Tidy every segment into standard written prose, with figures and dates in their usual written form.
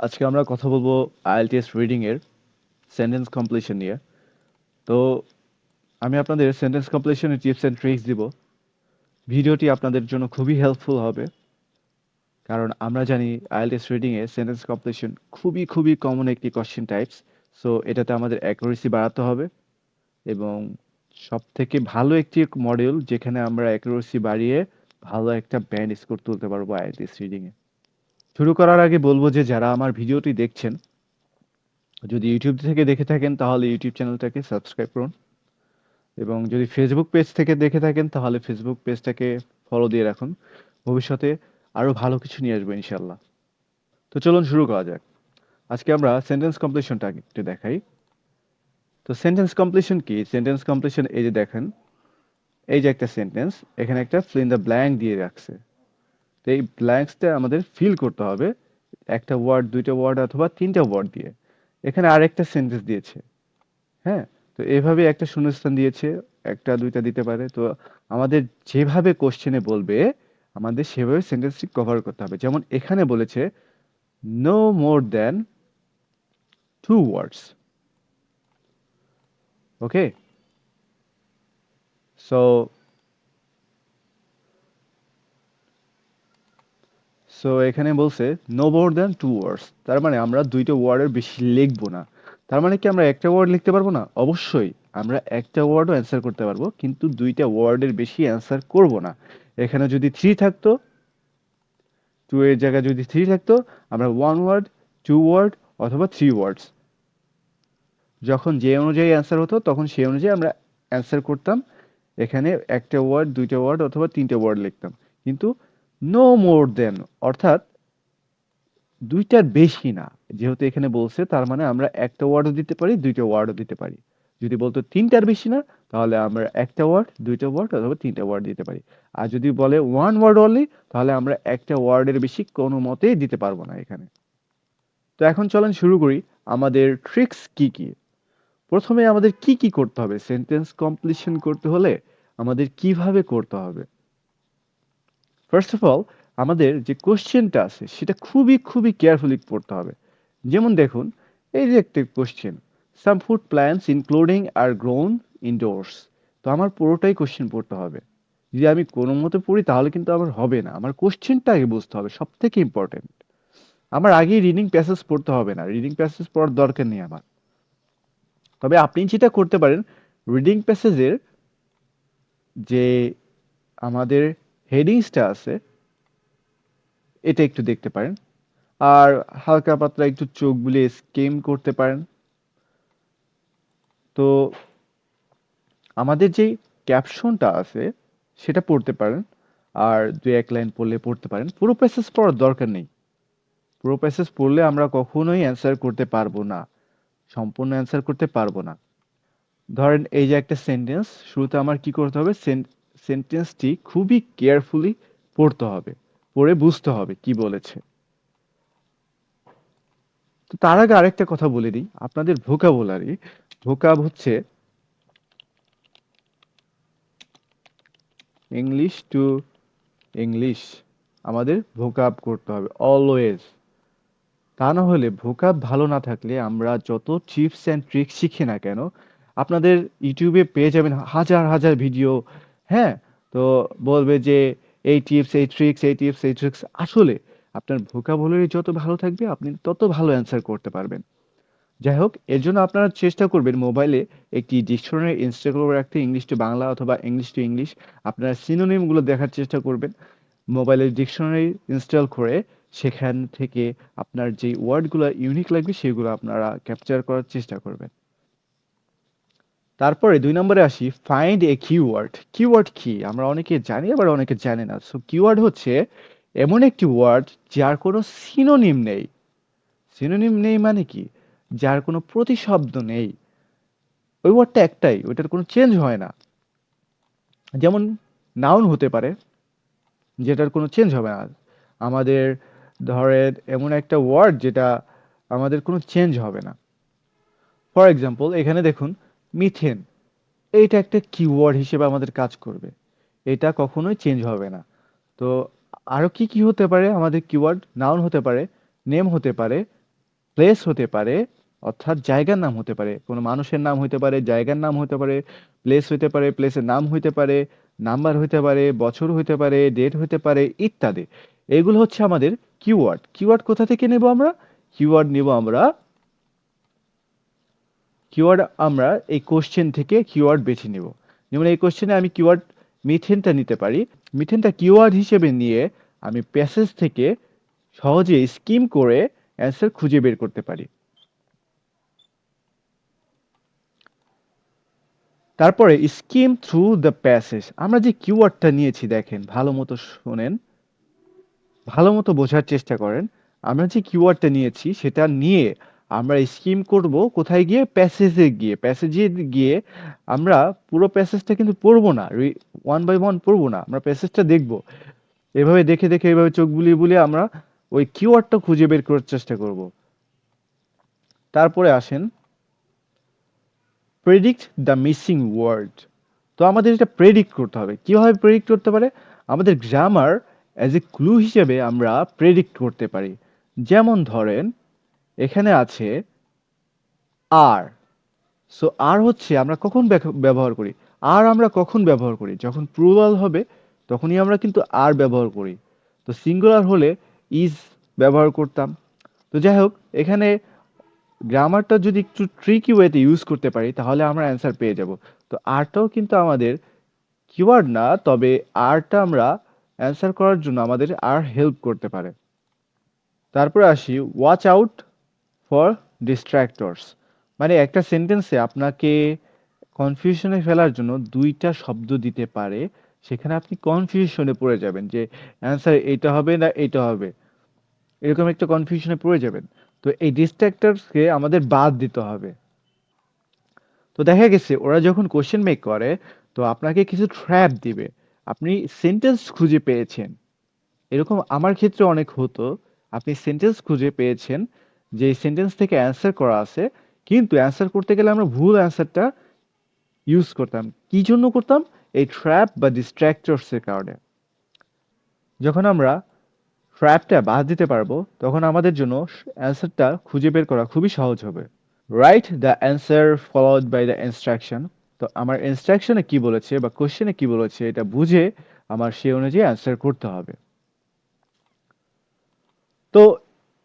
আজকে আমরা কথা বলবো আইএলটিএস রিডিং এর সেন্টেন্স কমপ্লিশন নিয়ে। তো আমি আপনাদের সেন্টেন্স কমপ্লিশনের টিপস এন্ড ট্রিক্স দিব। ভিডিওটি আপনাদের জন্য খুবই হেল্পফুল হবে, কারণ আমরা জানি IELTS reading a sentence completion খুবই কমন একটি কোশ্চেন টাইপস। সো এটাতে আমাদের অ্যাকুরেসি বাড়াতে হবে, এবং সবথেকে ভালো একটি মডিউল যেখানে আমরা অ্যাকুরেসি বাড়িয়ে ভালো একটা ব্যান্ড স্কোর তুলতে পারবো আইএলটিএস রিডিং এ। শুরু করার আগে বলবো যে যারা আমার ভিডিওটি দেখছেন, যদি ইউটিউব থেকে দেখে থাকেন তাহলে ইউটিউব চ্যানেলটাকে সাবস্ক্রাইব করুন, এবং যদি ফেসবুক পেজ থেকে দেখে থাকেন তাহলে ফেসবুক পেজটাকে ফলো দিয়ে রাখুন। ভবিষ্যতে আরো ভালো কিছু নিয়ে আসবো ইনশাল্লাহ। তো চলুন শুরু করা যাক। আজকে আমরা সেন্টেন্স কমপ্লিশনটা একটু দেখাই। তো সেন্টেন্স কমপ্লিশন কি? সেন্টেন্স কমপ্লিশন এই যে দেখেন, এই যে একটা সেন্টেন্স, এখানে একটা ফিল ইন দ্য ব্ল্যাঙ্ক দিয়ে রাখছে। তো এই ব্ল্যাঙ্কসটা আমাদের ফিল করতে হবে একটা ওয়ার্ড, দুইটা ওয়ার্ড অথবা তিনটা ওয়ার্ড দিয়ে। এখানে আরেকটা সেন্টেন্স দিয়েছে, হ্যাঁ? তো এভাবে একটা শূন্যস্থান দিয়েছে, একটা দুইটা দিতে পারে। তো আমাদের যেভাবে কোশ্চেনে বলবে, আমাদের সেভাবে সেন্টেন্সটি কভার করতে হবে। যেমন এখানে বলেছে no more than two words. Okay, so so এখানে বলছে no more than two words, তার মানে আমরা দুইটা ওয়ার্ডের বেশি লিখবো না। তার মানে কি আমরা একটা ওয়ার্ড লিখতে পারবো না? অবশ্যই আমরা একটা ওয়ার্ডও অ্যান্সার করতে পারবো, কিন্তু দুইটা ওয়ার্ডের বেশি অ্যান্সার করব না। এখানে যদি থ্রি থাকতো, টু এর জায়গায় যদি থ্রি থাকতো, আমরা ওয়ান ওয়ার্ড, টু ওয়ার্ড অথবা থ্রি ওয়ার্ডস, যখন যে অনুযায়ী অ্যান্সার হতো তখন সেই অনুযায়ী আমরা অ্যান্সার করতাম। এখানে একটা ওয়ার্ড, দুইটা ওয়ার্ড অথবা তিনটে ওয়ার্ড লিখতাম, কিন্তু নো মোর দেন, অর্থাৎ দুইটার বেশি না। যেহেতু এখানে বলছে, তার মানে আমরা একটা ওয়ার্ডও দিতে পারি, দুইটা ওয়ার্ডও দিতে পারি। যদি বলতো তিনটার বেশি না, তাহলে আমরা একটা ওয়ার্ড, দুইটা ওয়ার্ড অথবা তিনটা ওয়ার্ড দিতে পারি। আর যদি বলে ওয়ান ওয়ার্ড অনলি, তাহলে আমরা একটা ওয়ার্ডের বেশি কোনো মতেই দিতে পারবো না এখানে। তো এখন চলেন শুরু করি আমাদের ট্রিক্স কি কি। প্রথমে আমাদের কি কি করতে হবে সেন্টেন্স কমপ্লিশন করতে হলে, আমাদের কিভাবে করতে হবে। ফার্স্ট অফ অল, আমাদের যে কোশ্চেনটা আছে সেটা খুবই কেয়ারফুলি পড়তে হবে। যেমন দেখুন, এই যে একটা question, some food plants including are grown indoors. তো আমার পুরোটাই কোশ্চেন পড়তে হবে। যদি আমি কোনো মতে পড়ি তাহলে কিন্তু আমার হবে না, আমার কোশ্চেনটা আগে বুঝতে হবে, সব থেকে ইম্পর্টেন্ট। আমার আগেই রিডিং প্যাসেজ পড়তে হবে না, রিডিং প্যাসেজ পড়ার দরকার নেই আমার। তবে আপনি যেটা করতে পারেন, রিডিং প্যাসেজের যে আমাদের হেডিংসটা আছে এটা একটু দেখতে পারেন, আর হালকা পাতলা একটু চোখ বুলিয়ে স্কিম করতে পারেন। তো আমাদের যেই ক্যাপশনটা আছে সেটা পড়তে পারেন, আর দুই এক লাইন পড়লে পড়তে পারেন। পুরো প্যাসেজ পড়ার দরকার নেই। পুরো প্যাসেজ পড়লে আমরা কখনোই অ্যান্সার করতে পারবো না, সম্পূর্ণ অ্যান্সার করতে পারবো না। ধরেন এই যে একটা সেন্টেন্স, শুরুতে আমার কি করতে হবে, সেন্টেন্সটি খুবই কেয়ারফুলি পড়তে হবে, পড়ে বুঝতে হবে কি বলেছে। তো তার আগে আরেকটা কথা বলে দিই, আপনাদের ভোকাবুলারি, ভোকাব হচ্ছে ইংলিশ টু ইংলিশ, আমাদের ভোকাব করতে হবে অলওয়েজ। তা না হলে ভোকাব ভালো না থাকলে আমরা যত টিপস অ্যান্ড ট্রিক্স শিখি না কেন, আপনাদের ইউটিউবে পেয়ে যাবেন হাজার ভিডিও, হ্যাঁ? তো বলবে যে এই টিপস, এই ট্রিক্স, এই টিপস, এই ট্রিক্স। আসলে আপনার ভোকাবুলারি যত ভালো থাকবে আপনি তত ভালো অ্যান্সার করতে পারবেন। যাই হোক, এর জন্য আপনারা চেষ্টা করবেন মোবাইলে একটি ডিকশনারি ইনস্টল করে রাখতে, ইংলিশ টু বাংলা অথবা ইংলিশ টু ইংলিশ। আপনারা সিনোনিমগুলো দেখার চেষ্টা করবেন মোবাইলের ডিকশনারি ইনস্টল করে। সেখান থেকে আপনার যে ওয়ার্ডগুলো ইউনিক লাগবে সেগুলো আপনারা ক্যাপচার করার চেষ্টা করবেন। তারপরে ২ নম্বরে আসি, ফাইন্ড এ কিওয়ার্ড। কিওয়ার্ড কি? আমরা অনেকে জানি আবার অনেকে জানে না। সো কিওয়ার্ড হচ্ছে এমন একটি ওয়ার্ড যার কোনো সিনোনিম নেই। সিনোনিম নেই মানে কি? যার কোনো প্রতিশব্দ নেই। ওই ওয়ার্ডটা একটাই, ওইটার কোনো চেঞ্জ হয় না। যেমন নাউন হতে পারে, যেটার কোনো চেঞ্জ হবে না। আমাদের ধরেন এমন একটা ওয়ার্ড যেটা আমাদের কোনো চেঞ্জ হবে না। ফর এক্সাম্পল এখানে দেখুন, মিথেন, এইটা একটা কিওয়ার্ড হিসেবে আমাদের কাজ করবে। এটা কখনোই চেঞ্জ হবে না। তো আরো কি হতে পারে আমাদের কিওয়ার্ড? নাউন হতে পারে, নেম হতে পারে, প্লেস হতে পারে, অর্থাৎ জায়গার নাম হতে পারে, কোনো মানুষের নাম হতে পারে, জায়গার নাম হতে পারে, প্লেস হতে পারে, প্লেসের নাম হতে পারে, নাম্বার হতে পারে, বছর হতে পারে, ডেট হতে পারে, ইত্যাদি। এগুলো হচ্ছে আমাদের কিওয়ার্ড। কিওয়ার্ড কোথা থেকে নেব আমরা? কিওয়ার্ড নেব আমরা, আমরা এই কোশ্চেন থেকে কিওয়ার্ড বেছে নেব। যেমন এই কোশ্চেনে আমি কিওয়ার্ড মিথেনটা নিতে পারি। মিথেনটা কিওয়ার্ড হিসেবে নিয়ে আমি প্যাসেজ থেকে সহজে স্কিম করে অ্যান্সার খুঁজে বের করতে পারি। তারপরে স্কিম থ্রু দ্য প্যাসেজ, আমরা যে কিওয়ার্ডটা নিয়েছি দেখেন, ভালো মতো শোনেন, ভালো মতো বোঝার চেষ্টা করেন। আমরা যে কিওয়ার্ডটা নিয়েছি সেটা নিয়ে আমরা স্কিম করব কোথায় গিয়ে? প্যাসেজে গিয়ে। প্যাসেজে গিয়ে আমরা পুরো প্যাসেজটা কিন্তু পড়বো না, ওয়ান বাই ওয়ান পড়বো না, আমরা প্যাসেজটা দেখব। এভাবে দেখে দেখে, এভাবে চোখ বুলিয়ে বুলিয়ে আমরা ওই কিওয়ার্ডটা খুঁজে বের করার চেষ্টা করব। তারপরে আসেন প্রেডিক্ট দ্য মিসিং ওয়ার্ড। তো আমাদের এটা প্রেডিক্ট করতে হবে। কিভাবে প্রেডিক্ট করতে পারে? আমাদের গ্রামার অ্যাজ এ ক্লু হিসেবে আমরা প্রেডিক্ট করতে পারি। যেমন ধরেন এখানে আছে আর। সো আর হচ্ছে আমরা কখন ব্যবহার করি? আর আমরা কখন ব্যবহার করি? যখন প্লুরাল হবে তখনই আমরা কিন্তু আর ব্যবহার করি। তো সিঙ্গুলার হলে ইজ ব্যবহার করতাম। তো যাই হোক, এখানে গ্রামারটা যদি একটু ট্রিকি ওয়েতে ইউজ করতে পারি তাহলে আমরা অ্যান্সার পেয়ে যাব। তো আরটাও কিন্তু আমাদের কিওয়ার্ড না, তবে আরটা আমরা অ্যান্সার করার জন্য আমাদের আর হেল্প করতে পারে। তারপরে আসি ওয়াচ আউট ফর ডিস্ট্রাক্টরস। মানে একটা সেন্টেন্সে আপনাকে কনফিউশনে ফেলার জন্য দুইটা শব্দ দিতে পারে, সেখানে আপনি কনফিউশনে পড়ে যাবেন যে অ্যান্সার এইটা হবে না এইটা হবে, এরকম একটা কনফিউশনে পড়ে যাবেন। তো এই ডিস্ট্রাক্টরসকে আমাদের বাদ দিতে হবে। তো দেখা গেছে ওরা যখন কোশ্চেন মেক করে তো আপনাকে কিছু ট্র্যাপ দিবে। আপনি সেন্টেন্স খুঁজে পেয়েছেন, এরকম আমার ক্ষেত্রে অনেক হতো। আপনি সেন্টেন্স খুঁজে পেয়েছেন যে এই সেন্টেন্স থেকে অ্যান্সার করা আছে, কিন্তু অ্যান্সার করতে গেলে আমরা ভুল অ্যান্সারটা ইউজ করতাম। কি জন্য করতাম? এই ট্র্যাপ বা ডিস্ট্রাক্টরস এর কারণে। যখন আমরা ট্র্যাপটা বাদ দিতে পারবো তখন আমাদের জন্য অ্যান্সারটা খুঁজে বের করা খুবই সহজ হবে। Write the answer followed by the instruction. তো আমার ইনস্ট্রাকশনে কি বলেছে বা কোশ্চেনে কি বলেছে এটা বুঝে আমার সেই অনুযায়ী অ্যান্সার করতে হবে। তো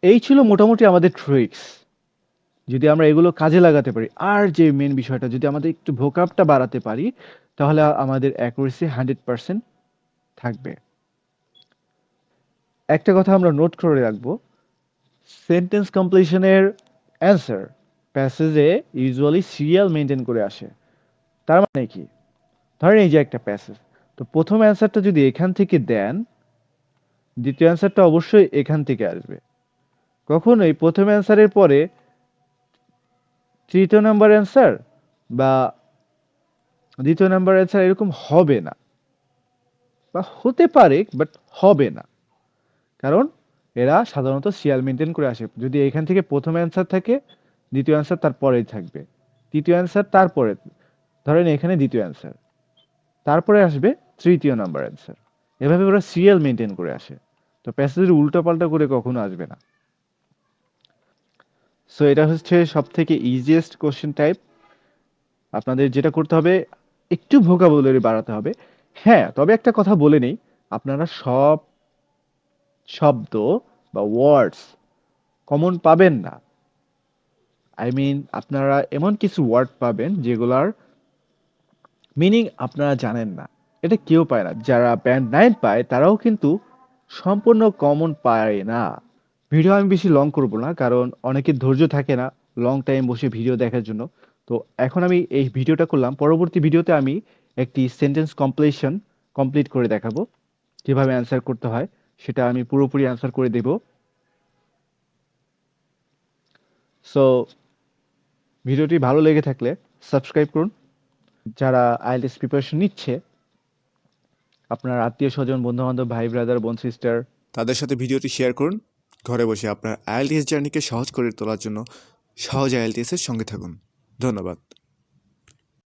এই ছিল মোটামুটি আমাদের ট্রিক্স। যদি আমরা এগুলো কাজে লাগাতে পারি, আর যে মেন বিষয়টা যদি আমাদের একটু ভোকাবটা বাড়াতে পারি, তাহলে আমাদের অ্যাকুরেসি 100% থাকবে। একটা কথা আমরা নোট করে রাখবো, সেন্টেন্স কমপ্লিশনের অ্যান্সার প্যাসেজে ইউজুয়ালি সিরিয়াল মেনটেন করে আসে। তার মানে কি? ধরেন এই যে একটা প্যাসেজ, তো প্রথম অ্যান্সারটা যদি এখান থেকে দেন, দ্বিতীয় অ্যান্সারটা অবশ্যই এখান থেকে আসবে। কখনোই প্রথম অ্যান্সারের পরে তৃতীয় নাম্বার অ্যান্সার বা দ্বিতীয় নাম্বার অ্যান্সার এরকম হবে না, বা হতে পারে বাট হবে না। কারণ এরা সাধারণত সিরিয়াল মেনটেন করে আসে। যদি এখান থেকে প্রথম অ্যান্সার থাকে, দ্বিতীয় অ্যান্সার তার পরেই থাকবে, তৃতীয় অ্যান্সার তারপরে, ধরেন এখানে দ্বিতীয় অ্যান্সার, তারপরে আসবে তৃতীয় নাম্বার অ্যান্সার। এভাবে ওরা সিরিয়াল মেনটেন করে আসে। তো প্যাসেজের উল্টাপাল্টা করে কখনো আসবে না। সো এটা হচ্ছে সব থেকে ইজিয়েস্ট কোশ্চেন টাইপ। আপনাদের যেটা করতে হবে, একটু ভোকাবুলারি বাড়াতে হবে। হ্যাঁ, তবে একটা কথা বলে নেই, আপনারা সব শব্দ বা ওয়ার্ডস কমন পাবেন না। আই মিন আপনারা এমন কিছু ওয়ার্ড পাবেন যেগুলার মিনিং আপনারা জানেন না। এটা কেউ পায় না। যারা ব্যান্ড 9 পায় তারাও কিন্তু সম্পূর্ণ কমন পায় না। ভিডিও আমি বেশি লং করব না, কারণ অনেকের ধৈর্য থাকে না লং টাইম বসে ভিডিও দেখার জন্য। তো এখন আমি এই ভিডিওটা করলাম, পরবর্তী ভিডিওতে আমি একটি সেন্টেন্স কমপ্লিট করে দেখাবো, কিভাবে অ্যান্সার করতে হয় সেটা আমি পুরোপুরি অ্যান্সার করে দেব। সো ভিডিওটি ভালো লেগে থাকলে সাবস্ক্রাইব করুন। যারা আইএলটিএস প্রিপারেশন নিচ্ছে, আপনার আত্মীয় স্বজন, বন্ধু বান্ধব, ভাই ব্রাদার, বোন সিস্টার, তাদের সাথে ভিডিওটি শেয়ার করুন। ঘরে বসে আপনার আইএলটিএস জার্নিকে সহজ করে তোলার জন্য সহজ আইএলটিএস এর সঙ্গে থাকুন। ধন্যবাদ।